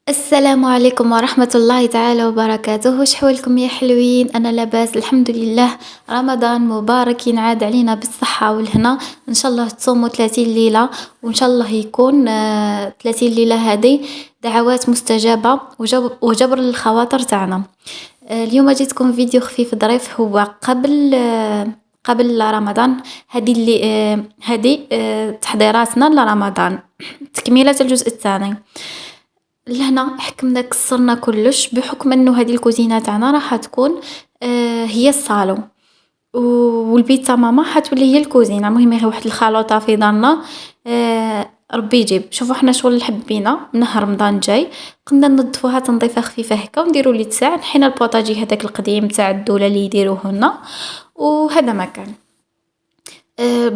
السلام عليكم ورحمة الله تعالى وبركاته. شحوالكم يا حلوين؟ أنا لاباس الحمد لله. رمضان مبارك ينعاد علينا بالصحة والهنا. إن شاء الله تصوموا 30 ليلة، وإن شاء الله يكون 30 ليلة هذه دعوات مستجابة وجبر للخواطر تاعنا. اليوم جيتكم فيديو خفيف ظريف، هو قبل رمضان. هذه اللي هذه تحضيراتنا لرمضان، تكملة الجزء الثاني. لهنا حكمنا كسرنا كلش، بحكم انه هذه الكوزينه تاعنا راح تكون هي الصالون، والبيت تاع ماما حتولي هي الكوزينه. المهم غير واحد الخلطه في دارنا. ربي يجيب. شوفوا حنا شغل حبينا من نهار رمضان جاي قمنا ننظفوها تنظيفه خفيفه هكا، ونديروا لي تساع نحينا البوطاجي هذاك القديم تاع الدوله اللي يديروه لنا، وهذا ما كان.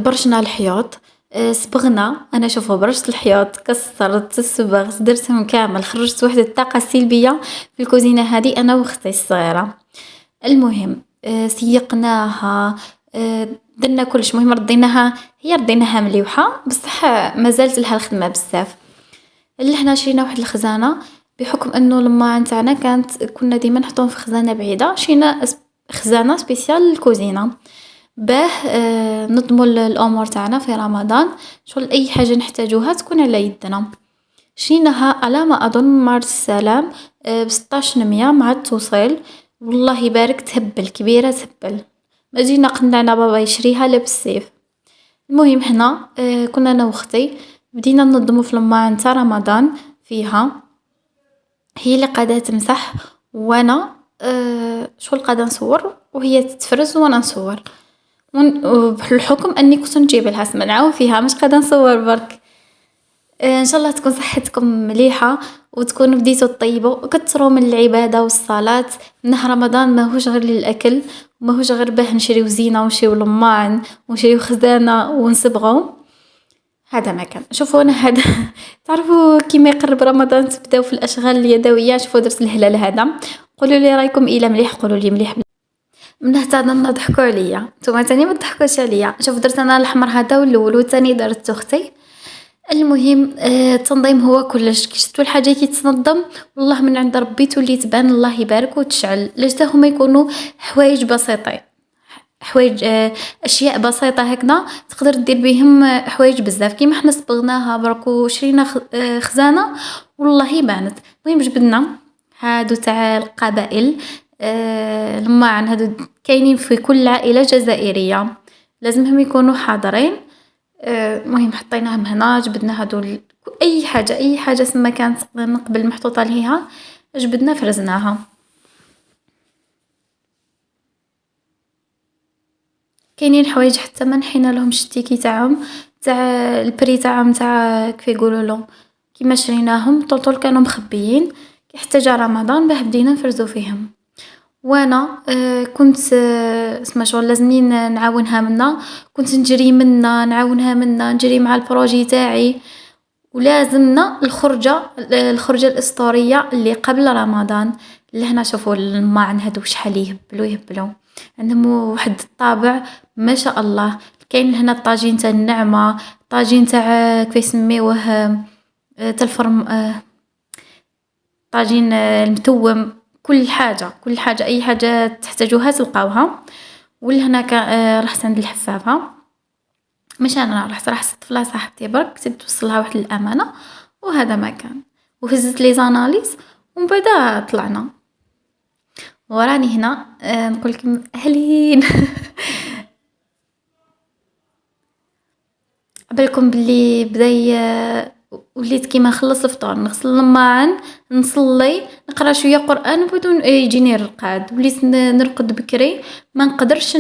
برشنا الحياط. صبغنا. انا شوفوا برشت الحياط، كسرت الصبغ، درتهم كامل، خرجت واحد الطاقه السلبيه في الكوزينه هذه انا واختي الصغيره. المهم سيقناها. درنا كلش. المهم رديناها، هي رديناها مليوحه بصح مازالت لها الخدمه بزاف. لهنا شرينا واحد الخزانه، بحكم انه لما نتاعنا كنا ديما نحطوهم في خزانه بعيده. شرينا خزانه سبيسيال للكوزينه باه نضموا الامور تاعنا في رمضان. شغل اي حاجه نحتاجوها تكون على يدنا. شريناها على ما اظن مار السلام ب 1600 مع التوصيل. والله يبارك، تهبل كبيره تهبل. ما جينا قنعنا بابا يشريها لا بالسيف. المهم حنا كنا انا واختي بدينا ننظموا في الماعن تاع رمضان فيها. هي اللي قاعده تمسح، وانا شغل قاعده نصور، وهي تتفرز وانا نصور. وبالحكم اني كنت نجيب لها سما نعاون فيها، مش قاعده نصور برك. ان شاء الله تكون صحتكم مليحه، وتكونوا بديتوا تطيبوا وكثروا من العباده والصلاه. نهار رمضان ماهوش غير للاكل، وماهوش غير باه نشريو زينه ونشريو لماعن ونشريو خزانه ونصبغوا. هذا ما كان. شوفوا انا هذا تعرفوا كيما يقرب رمضان تبداو في الاشغال اليدويه. شوفوا درت الهلال هذا. قولوا لي رايكم الى مليح، قولوا لي مليح. من حتى انا ضحكوا عليا، نتوما تاني ما تضحكوش عليا. شوف درت انا الاحمر هذا والاول، والثاني درت اختي. المهم التنظيم هو كلش. كي شفتوا الحاجه كي تنظم والله من عند ربي تولي تبان الله يبارك وتشعل. لاش هما يكونوا حوايج بسيطين، حوايج اشياء بسيطه هكذا تقدر دير بهم حوايج بزاف. كيما حنا صبغناها برك وشرينا خزانه والله بانت. المهم جبدنا هادو تاع القبائل. الماعن هادو كاينين في كل عائله جزائريه، لازمهم يكونوا حاضرين. المهم حطيناهم هنا. جبدنا هادو اي حاجه سما كانت من قبل محطوطه ليها، جبدنا فرزناها. كاينين حوايج حتى ما نحينا لهم الشتيكي تاعهم، تاع البري تاعهم، تاع كيف يقولوا له، كيما شريناهم طول كانوا مخبيين. كي حتى جا رمضان باه بدينا نفرزوا فيهم. وانا كنت اسمع شغل لازمني نعاونها منا. كنت نجري منا نعاونها منا، نجري مع البروجي تاعي. ولازمنا الخرجه الاسطوريه اللي قبل رمضان. لهنا شوفوا الماعن هادو شحال يهبلوا. عندهم واحد الطابع ما شاء الله. كاين هنا الطاجين تاع النعمه، طاجين تاع كيف يسميوه تاع الفرم، طاجين المتوم. كل حاجه اي حاجه تحتاجوها تلقاوها. ولهنا رحت عند الحفافه. مش انا رحت طفله صاحبتي برك زيد توصلها واحد الامانه. وهذا ما كان. وهزت لي زاناليز ومن بعد طلعنا. وراني هنا نقول لكم اهلين. بالكم باللي وليت كيما نخلص الفطور نغسل الماعن، نصلي، نقرا شويه قران، وبدون يجيني الرقاد. وليت نرقد بكري. ما نقدرش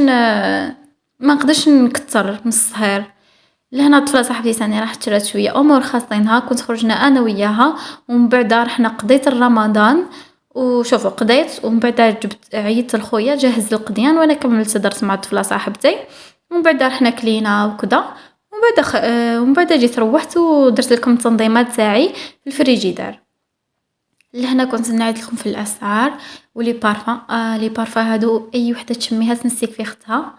نكثر من السهر. لهنا طفله صاحبتي ثاني راحت شرات شويه امور خاصينها. كنت خرجنا انا وياها، ومن بعد رحنا قضيت الرمضان. وشوفوا قضيت، ومن بعد جبت عيطت لخويا جهز القضيان، وانا كملت درت مع الطفله صاحبتي. ومن بعد رحنا كلينا وكذا. ومن بعد جيت روحت ودرت لكم التنظيمات تاعي في الفريجيدار. لهنا كنت نعيط لكم في الاسعار ولي بارفان. لي بارفان هادو اي وحده تشميها تنسيك في اختها.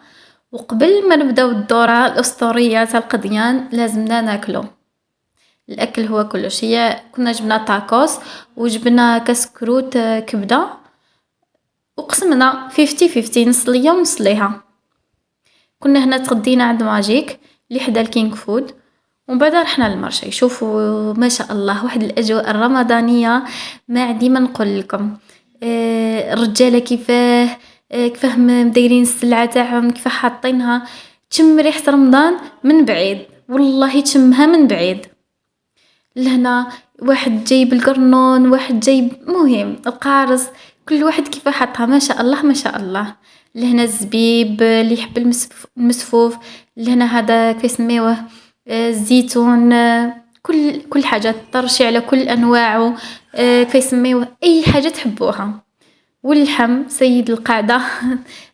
وقبل ما نبداو الدوره الاسطوريه تاع القضيان لازمنا ناكلو. الاكل هو كلش. هي كنا جبنا تاكوس وجبنا كسكروت كبده وقسمنا 50-50، نص ليا ونص ليها. كنا هنا تغدينا عند ماجيك اللي حدا الكينغ فود، ومن بعد رحنا للمرشي. شوفوا ما شاء الله واحد الاجواء الرمضانيه ما عندي ما نقول لكم. الرجاله كيفاه مدايرين السلعه تاعهم، كيفاه حاطينها، تشم ريحه رمضان من بعيد، والله تشمها من بعيد. لهنا واحد جايب القرنون، واحد جايب مهم القارص، كل واحد كيف حطها ما شاء الله ما شاء الله. لهنا الزبيب اللي يحب المسفوف، لهنا هذا كيسميوه الزيتون، كل حاجه طرشي على كل انواعه، كيسميوه اي حاجه تحبوها. واللحم سيد القاعده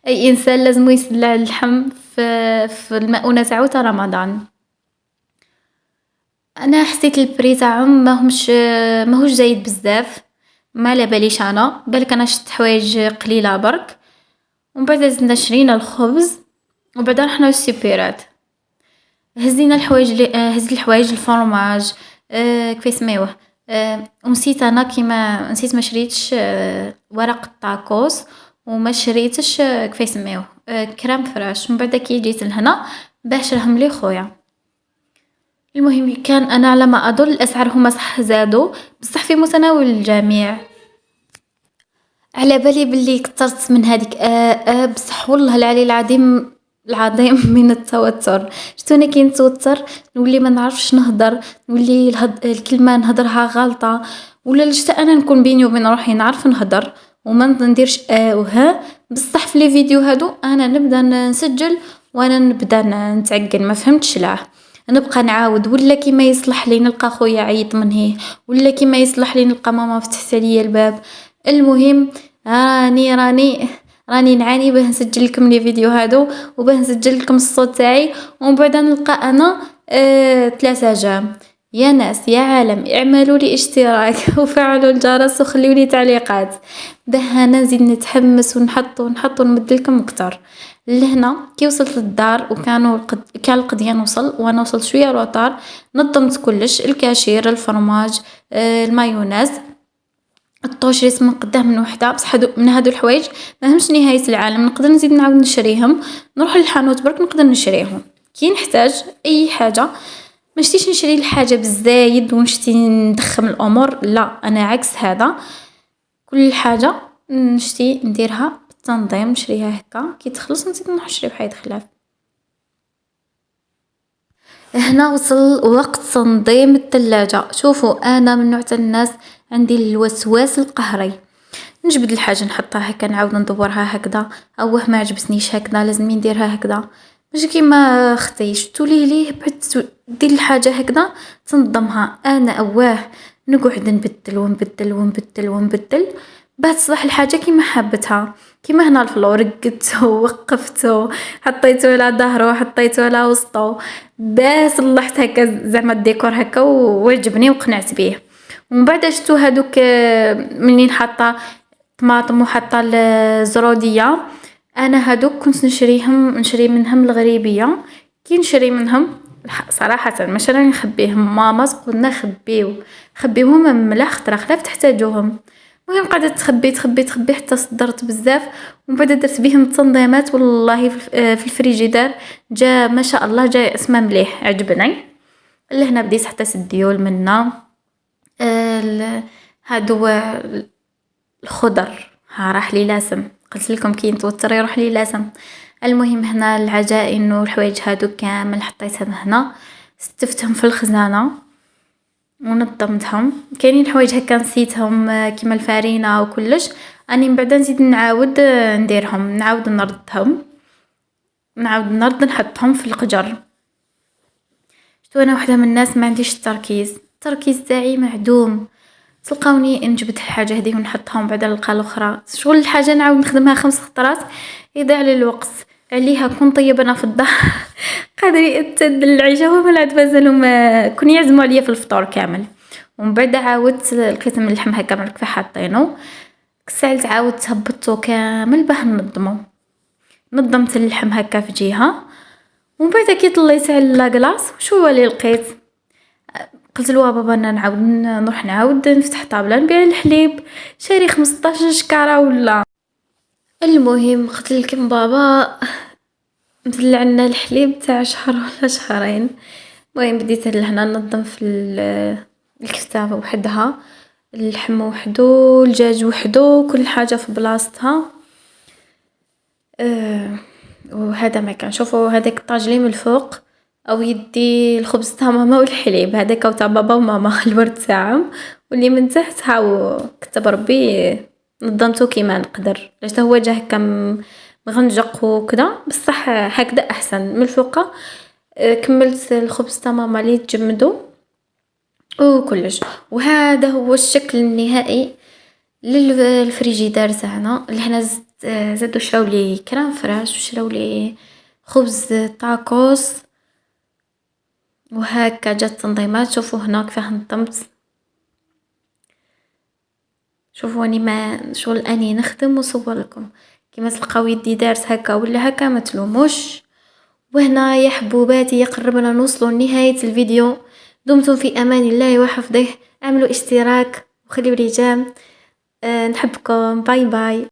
اي انسان لازم يسلع اللحم في المؤونه تاعو تاع رمضان. انا حسيت البري تاعهم ماهوش زايد بزاف، ما على باليش انا بالك انا شفت حوايج قليله برك. ومن بعد زدنا شرينا الخبز، وبعد رحنا للسوبيرات هزينا الحوايج هزت الحوايج الفرماج، كيف يسميوه، ونسيت انا كيما نسيت ما شريتش ورق الطاكوس، وما شريتش كيف يسميوه كريم فراش. من بعد كي جيت لهنا باش رهم لي خويا. المهم كان انا على ما اظن الاسعار هما صح زادوا، بصح في متناول الجميع. على بالي باللي كثرت من هذيك بصح والله العلي العظيم من التوتر. شتوني كي نتوتر نولي ما نعرفش نهضر، نولي الكلمه نهضرها غلطه، ولا لجت انا نكون بيني وبين روحي نعرف نهضر وما نديرش وها. بصح في لي فيديو هادو انا نبدا نسجل وانا نبدا نتعقل ما فهمتش لاه، نبقى نعاود، ولا كيما يصلح لي نلقى خويا عيط من هيه، ولا كيما يصلح لي نلقى ماما فتحت عليا الباب. المهم راني نعاني باه نسجل لكم لي فيديو هادو وباه نسجل لكم الصوت تاعي، ومن بعد نلقى انا 3 جام. يا ناس يا عالم اعملوا لي اشتراك وفعلوا الجرس وخليوا لي تعليقات باه انا نزيد نتحمس ونحط ونمد لكم اكثر. لهنا كي وصلت للدار كان القضيان وصل وانا وصلت شويه روطار، نظمت كلش، الكاشير، الفرماج، المايونيز، الطوشريس من قدام من وحده. بصح من هادو الحوايج ماهمش نهايه العالم، نقدر نزيد نعاود نشريهم، نروح للحانوت برك نقدر نشريهم كي نحتاج اي حاجه. ما نشتيش نشري الحاجه بالزايد ونشتي ندخم الامور، لا انا عكس هذا، كل حاجه نشتي نديرها بالتنظيم، نشريها هكا كي تخلص نزيد نروح نشري بحاجه خلاف. هنا وصل وقت تنظيم الثلاجة. شوفوا انا من نوع الناس عندي الوسواس القهري، نجبد الحاجه نحطها هكا نعاود ندورها هكذا، اوه ما عجبتنيش هكذا لازم نديرها هكذا، ماشي كيما اختي شفتوا ليه بعد دير الحاجه هكذا تنظمها. انا اواه نقعد نبدل ونبدل ونبدل ونبدل بعد تصبح الحاجه كيما حابتها. كيما هنا الفلور رقدته وقفته، حطيته على ظهره حطيته على وسطه، بس صلحت هكا زعما الديكور هكا وعجبني وقنعت به. ومن بعد شفتوا هذوك منين حاطه طماطم وحاطه الزروديه، انا هذوك كنت نشري منهم الغريبيه. كي نشري منهم صراحه ماشي راني نخبيهم، ماما تقولنا خبيوهم من ملاح خطره خلاف تحتاجوهم. المهم قعدت تخبي حتى صدرت بزاف، ومن بعد درت بهم التنظيمات. والله في الفريجيدار جا ما شاء الله جا اسمه مليح عجبني. لهنا بديت حتى الديول منا هادو الخضر راح لي لازم، قلت لكم كي نتوتر يروح لي لازم. المهم هنا العجائن والحوايج هادو كامل حطيتهم هنا، استفتهم في الخزانه ونظمتهم. كاينين حوايج هكا نسيتهم كيما الفارينه وكلش، اني من بعد نزيد نعاود نديرهم، نعاود نرد نحطهم في القجر. شتو انا وحده من الناس ما عنديش التركيز تاعي معدوم. تلقاوني نجبد الحاجه هذه ونحطها ومن بعد نلقى الاخرى شغل الحاجه نعاود نخدمها 5 خطرات، يضيع لي الوقت عليها. كون طيب انا في الدار قادري اتد العشاء وما العاد مازالوا ما كون يعزموا عليا في الفطور كامل. ومن بعد عاودت لقيت من اللحم هكا من كيف حاطينه، كسالت عاودت هبطته كامل باه نظمت اللحم هكا في جهه. ومن بعد كي طليت على لاكلاص شو اللي لقيت قلت له بابا انا نعاود نروح نعاود نفتح طابله نبيع الحليب، شاري 15 شكاره ولا. المهم قلت لكم بابا مدلع لنا الحليب تاع شهر ولا شهرين. المهم بديت لهنا ننظم في الكفتة وحدها، اللحم وحدو، الدجاج وحدو، كل حاجه في بلاصتها. وهذا ما كان. شوفوا هذاك الطاجلي من الفوق او يدي الخبز تاع ماما والحليب، هذاك تاع بابا وماما الورد تاعهم، واللي من تحت هاو كتب ربي نظمته كيما نقدر، لاش هو جا هكا مغنجق وكذا، بصح هكذا احسن من الفوق. كملت الخبز تاع ماما اللي تجمدوا وكلش، وهذا هو الشكل النهائي للفريجيدار تاعنا. اللي حنا زادو شراو لي كرام فريش وشراو لي خبز طاكوس، وهكا جات التنظيمات. شوفوا هنا كيفاه نظمت، شوفوا اني ما شغل اني نخدم وصور لكم كيما تلقاو يدي دارت هكا ولا هكا ما تلوموش. وهنا يا حبوباتي قربنا نوصلوا لنهايه الفيديو. دمتم في امان الله وحفظه. اعملوا اشتراك وخليوا لي جام. نحبكم. باي باي.